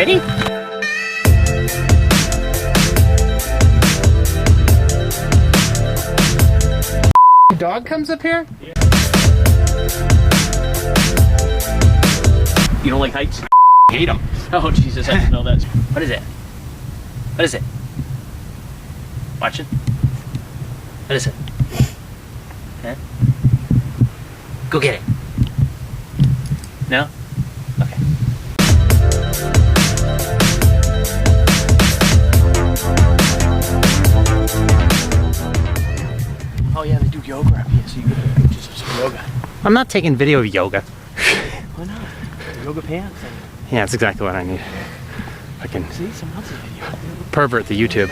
me? Dog comes up here? Yeah. You don't like heights? I hate them. Oh Jesus, I didn't know that. What is it? What is it? Watch it. What is it? Huh? Go get it. No? Okay. Oh yeah, they do yoga up here, so you can get pictures of some yoga. I'm not taking video of yoga. Why not? Yoga pants. Yeah, that's exactly what I need. I can See, someone else's video. pervert the YouTube.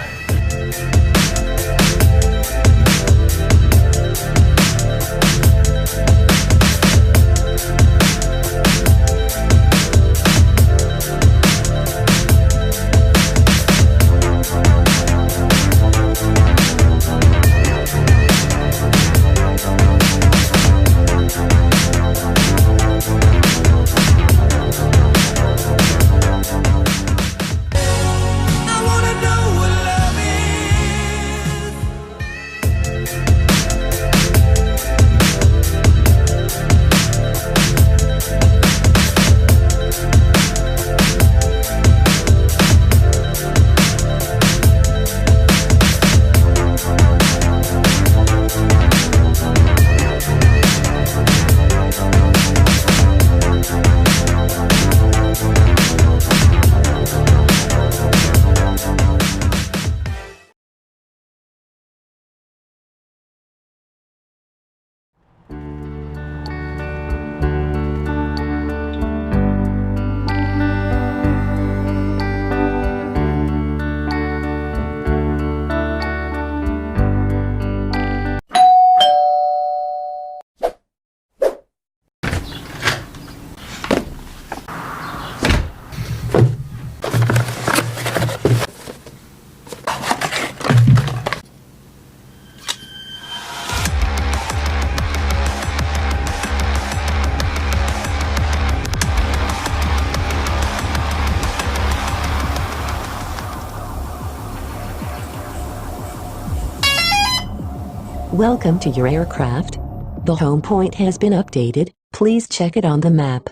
Welcome to your aircraft. The home point has been updated. Please check it on the map.